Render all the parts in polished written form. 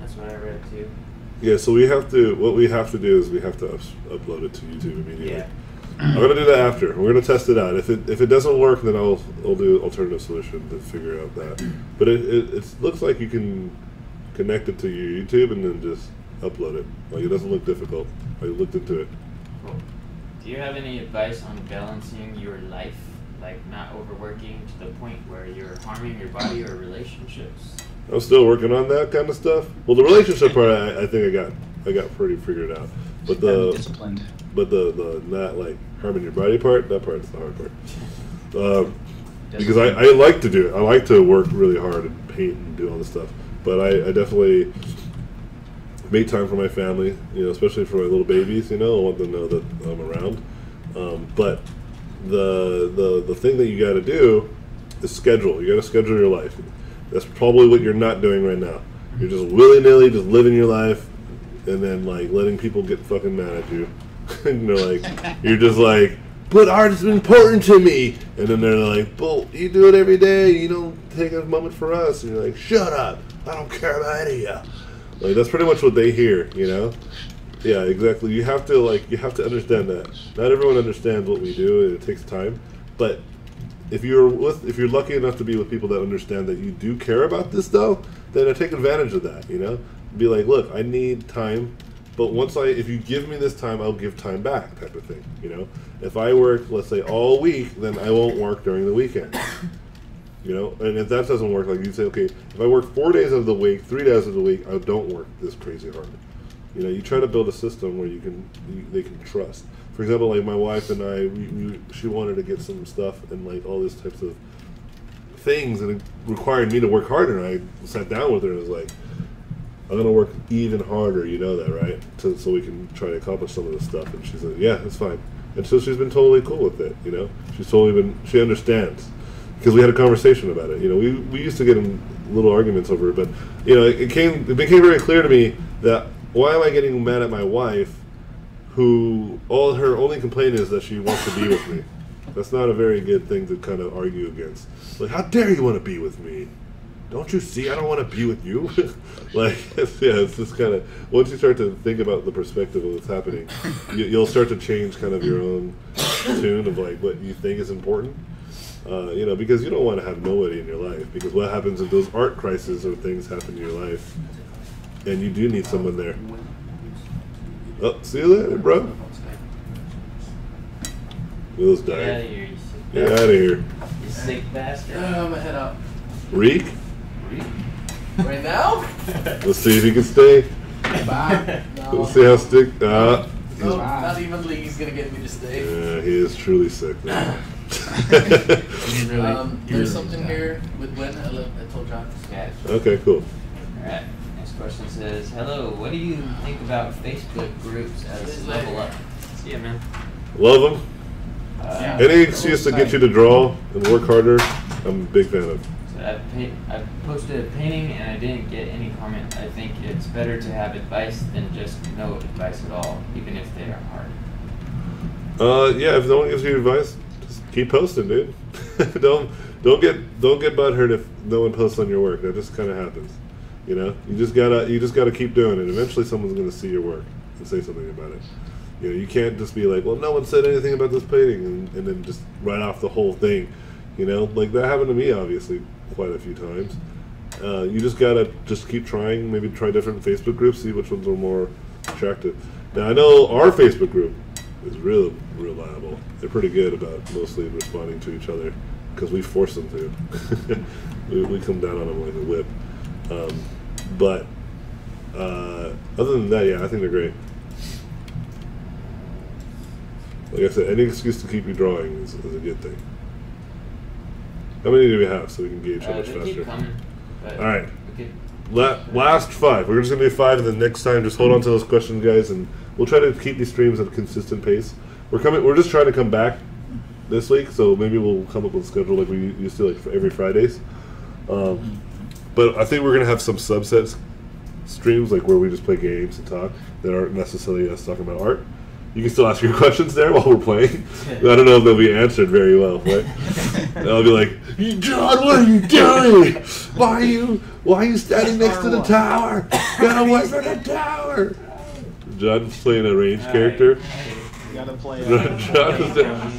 That's what I read too. Yeah, so what we have to do is we have to upload it to YouTube immediately. Yeah. I'm gonna do that after. We're gonna test it out. If it doesn't work, then I'll do alternative solution to figure out that. But it looks like you can connect it to your YouTube and then just upload it. Like, it doesn't look difficult. I looked into it. Cool. Do you have any advice on balancing your life, like not overworking to the point where you're harming your body or relationships? I'm still working on that kind of stuff. Well, the relationship part, I think I got pretty figured out. But disciplined. But the not like harming your body part, that part's the hard part. Because I like to do it. I like to work really hard and paint and do all this stuff. But I definitely make time for my family, especially for my little babies. I want them to know that I'm around. But the thing that you got to do is schedule. You got to schedule your life. That's probably what you're not doing right now. You're just willy-nilly just living your life, and then like letting people get fucking mad at you. You're just like, but art is important to me, and then they're like, but you do it every day. You don't take a moment for us, and you're like, shut up. I don't care about any of you. Like, that's pretty much what they hear, Yeah, exactly. You have to understand that. Not everyone understands what we do, and it takes time. But if you're lucky enough to be with people that understand that you do care about this, though, then I take advantage of that. Be like, look, I need time, but if you give me this time, I'll give time back, type of thing. If I work, let's say, all week, then I won't work during the weekend. And if that doesn't work, like you say, okay, if I work 4 days of the week, 3 days of the week, I don't work this crazy hard. You try to build a system where they can trust. For example, like my wife and I, she wanted to get some stuff and like all these types of things, and it required me to work harder. And I sat down with her and was like, I'm gonna work even harder, that, right? So we can try to accomplish some of this stuff. And she said, yeah, that's fine. And so she's been totally cool with it, she understands. Because we had a conversation about it. We used to get in little arguments over it, but it became very clear to me that why am I getting mad at my wife, who her only complaint is that she wants to be with me? That's not a very good thing to kind of argue against. Like, how dare you want to be with me? Don't you see I don't want to be with you? It's just kind of, once you start to think about the perspective of what's happening, you'll start to change kind of your own tune of like what you think is important. Because you don't want to have nobody in your life. Because what happens if those art crises or things happen in your life, and you do need someone there? Oh, see you later, bro. Will's dying. Get out of here. You sick bastard. I'm gonna head out. Reek? Right now? Let's see if he can stay. Bye. No. Let's see how stick. No, not even Lee's gonna get me to stay. Yeah, he is truly sick now. There's something here with when I told John. Yeah. Okay, cool. Alright, next question says, hello, what do you think about Facebook groups as level up? See ya, man. Love them. Any excuse to get you to draw and work harder, I'm a big fan of. So I posted a painting and I didn't get any comment. I think it's better to have advice than just no advice at all, even if they are hard. Yeah, if no one gives you advice, just keep posting, dude. don't get butthurt if no one posts on your work. That just kind of happens. You just gotta keep doing it. Eventually, someone's gonna see your work and say something about it. You can't just be like, well, no one said anything about this painting, and then just write off the whole thing. Like that happened to me, obviously, quite a few times. You just gotta keep trying. Maybe try different Facebook groups, see which ones are more attractive. Now, I know our Facebook group is real reliable. They're pretty good about mostly responding to each other because we force them to. we come down on them like a whip. But other than that, yeah, I think they're great. Like I said, any excuse to keep you drawing is a good thing. How many do we have so we can gauge how much faster? Keep coming, all right. Last 5. We're just going to do 5, and then next time just hold on to those questions, guys, and we'll try to keep these streams at a consistent pace. We're just trying to come back this week, so maybe we'll come up with a schedule like we used to, like for every Fridays. But I think we're going to have some subsets streams, like where we just play games and talk, that aren't necessarily us talking about art. You can still ask your questions there while we're playing. I don't know if they'll be answered very well, right? I'll be like, John, what are you doing? Why are you standing next to the tower? Get away from the tower! John's playing a ranged character. You gotta play.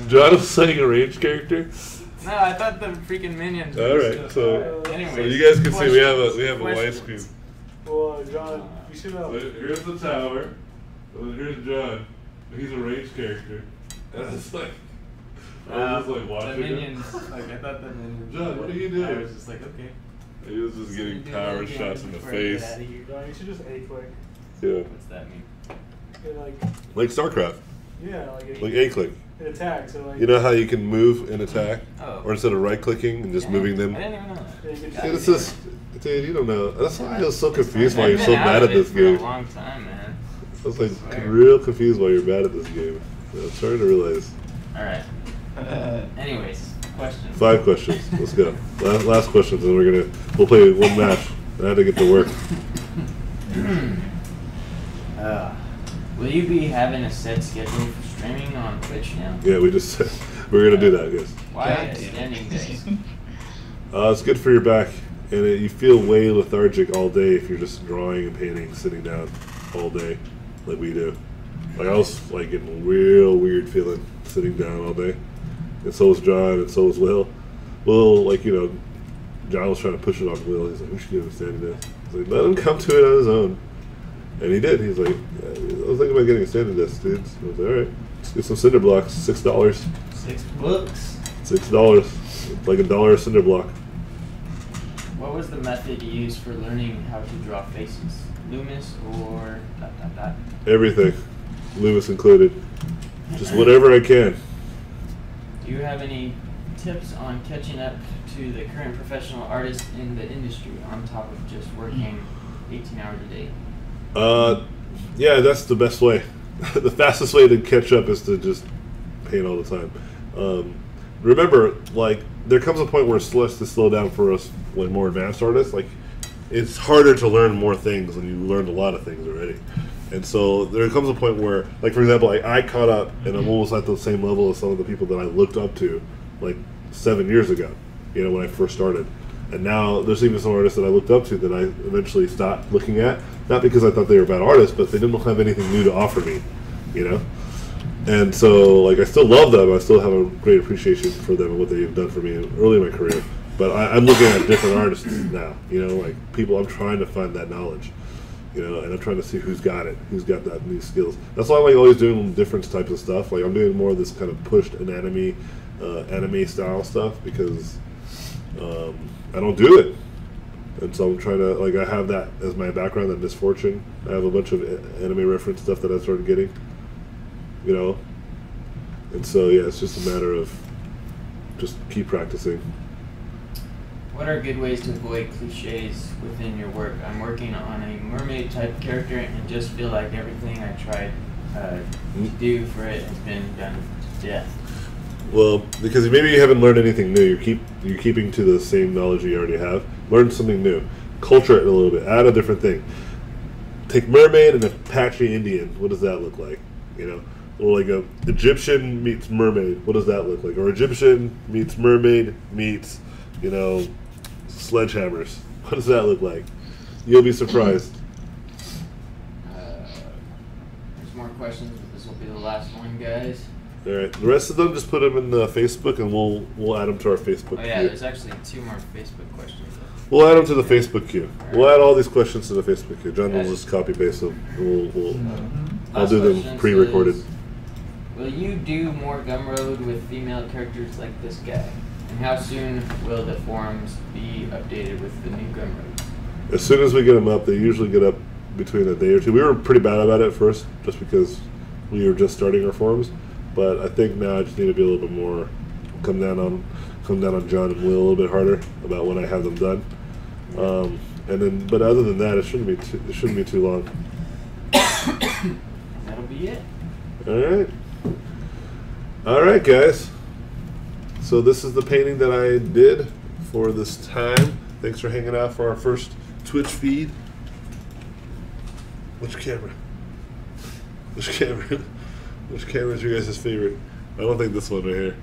John is playing a ranged character. No, I thought the freaking minions. All right, so Anyways, you guys can see we have a questions. widescreen. Well, John, you should have. Here's the tower. And then here's John. He's a ranged character. And it's like, I was just like watching the minions. him. Like I thought the minions. John, what are you doing? I was just like, okay. He was just getting power shots in the face. John, you should just A click. Yeah. What's that mean? Like StarCraft. Yeah, like A click. An attack. So like. You know how you can move and attack? Oh. Or instead of right clicking and just moving them? I didn't even know that. Dude, it's just, dude, you don't know. That's why I was so confused why I've you're been so out bad of at it this for game. a long time, man. I was like real confused why you're bad at this game. I'm starting to realize. Alright. Anyways, questions. 5 questions. Let's go. Last questions, and we'll play one match. I had to get to work. Will you be having a set schedule for streaming on Twitch now? Yeah, we just said we're gonna do that, guys. Why a standing day? It's good for your back, and you feel way lethargic all day if you're just drawing and painting, sitting down all day, like we do. Like I was like getting a real weird feeling sitting down all day, and so was John, and so was Will. Will, like John was trying to push it on Will. He's like, "We should give him a standing desk." I was like, "Let him come to it on his own," and he did. He's like, yeah, "I was thinking about getting a standing desk, dude." So I was like, "All right, let's get some cinder blocks. $6. $6. $6. It's like $1 a cinder block." What was the method you used for learning how to draw faces? Loomis or ... Everything, Loomis included. Just whatever I can. Do you have any tips on catching up to the current professional artists in the industry on top of just working 18 hours a day? Yeah, that's the best way. The fastest way to catch up is to just paint all the time. Remember, like, there comes a point where it starts to slow down for us, like, more advanced artists. Like, it's harder to learn more things when you learned a lot of things already. And so there comes a point where, like, for example, I caught up and I'm almost at the same level as some of the people that I looked up to, like, 7 years ago, when I first started. And now there's even some artists that I looked up to that I eventually stopped looking at, not because I thought they were bad artists, but they didn't have anything new to offer me, And so, like, I still love them. I still have a great appreciation for them and what they've done for me early in my career. But I'm looking at different artists now, like people. I'm trying to find that knowledge, and I'm trying to see who's got it, who's got that new skills. That's why I'm like always doing different types of stuff. Like I'm doing more of this kind of pushed anime style stuff because I don't do it, and so I'm trying to I have that as my background, that misfortune. I have a bunch of anime reference stuff that I started getting, and so yeah, it's just a matter of just keep practicing. What are good ways to avoid cliches within your work? I'm working on a mermaid type character and just feel like everything I tried to do for it has been done to death. Well, because maybe you haven't learned anything new. You're keeping to the same knowledge you already have. Learn something new. Culture it a little bit. Add a different thing. Take mermaid and Apache Indian. What does that look like? Or like a Egyptian meets mermaid. What does that look like? Or Egyptian meets mermaid meets, sledgehammers. What does that look like? You'll be surprised. There's more questions, but this will be the last one, guys. All right. The rest of them, just put them in the Facebook, and we'll add them to our Facebook Oh yeah, queue. there's actually 2 more Facebook questions. We'll add them to the Facebook queue. We'll add all these questions to the Facebook queue. John will just copy paste them. I'll do them pre-recorded. Will you do more Gumroad with female characters like this guy? And how soon will the forums be updated with the new Gumroad? As soon as we get them up, they usually get up between a day or two. We were pretty bad about it at first, just because we were just starting our forums. But I think now I just need to be a little bit more, come down on John and Will a little bit harder about when I have them done. But other than that, it shouldn't be too long. That'll be it. All right, guys. So this is the painting that I did for this time. Thanks for hanging out for our first Twitch feed. Which camera? Which camera is your guys' favorite? I don't think this one right here.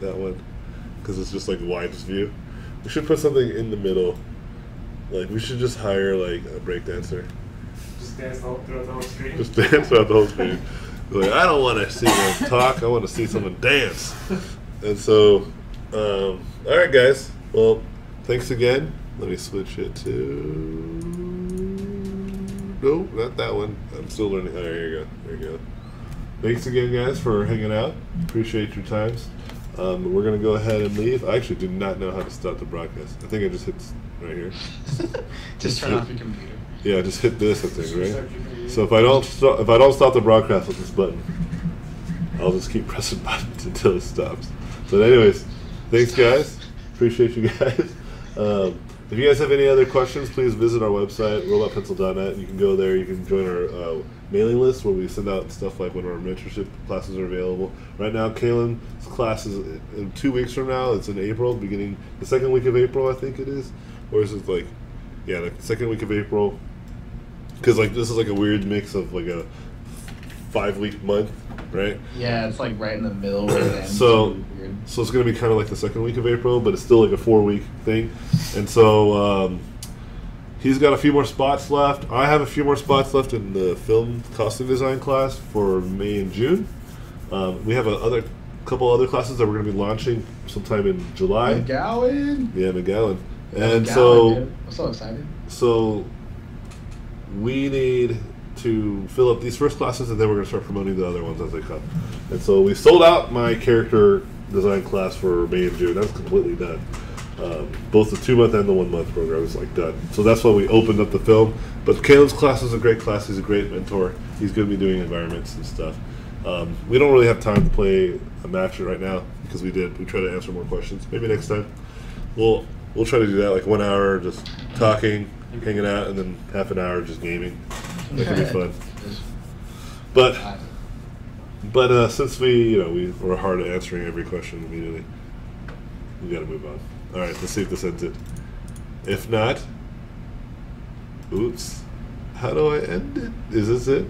That one. Because it's just like widest view. We should put something in the middle. Like, we should just hire like a breakdancer. Just dance throughout the whole screen. Just dance throughout the whole screen. Like, I don't want to see them talk. I want to see someone dance. And so, all right, guys. Well, thanks again. Let me switch it to. No, not that one. I'm still learning. Oh, there you go. There you go. Thanks again, guys, for hanging out. Appreciate your times. We're going to go ahead and leave. I actually do not know how to stop the broadcast. I think I just hit right here. Just turn off your computer. Yeah, just hit this, I think, right? So if I don't stop the broadcast with this button, I'll just keep pressing buttons until it stops. But anyways, thanks, guys. Appreciate you guys. If you guys have any other questions, please visit our website, robotpencil.net. You can go there. You can join our mailing list where we send out stuff like when our mentorship classes are available. Right now, Kaylin's class is in 2 weeks from now. It's in April, beginning the second week of April, I think it is. Or is it like, yeah, the second week of April. Because like this is like a weird mix of like a 5-week month, right? Yeah, it's like right in the middle where it ends. So Weird. it's going to be kind of like the second week of April, but it's still like a 4-week thing. And so he's got a few more spots left. I have a few more spots left in the film costume design class for May and June. We have a couple other classes that we're going to be launching sometime in July. McGowan. Yeah, McGowan. Yeah, And McGowan, so dude. I'm so excited. So we need to fill up these first classes, and then we're going to start promoting the other ones as they come. And so we sold out my character design class for May and June. That's completely done. Both the 2-month and the 1-month program is like done. So that's why we opened up the film. But Caleb's class is a great class. He's a great mentor. He's going to be doing environments and stuff. We don't really have time to play a match right now because we try to answer more questions. Maybe next time. We'll try to do that, like 1 hour just talking, hanging out, and then half an hour just gaming. That could be fun. But since we were hard at answering every question immediately, we got to move on. All right, let's see if this ends it. If not, oops. How do I end it? Is this it?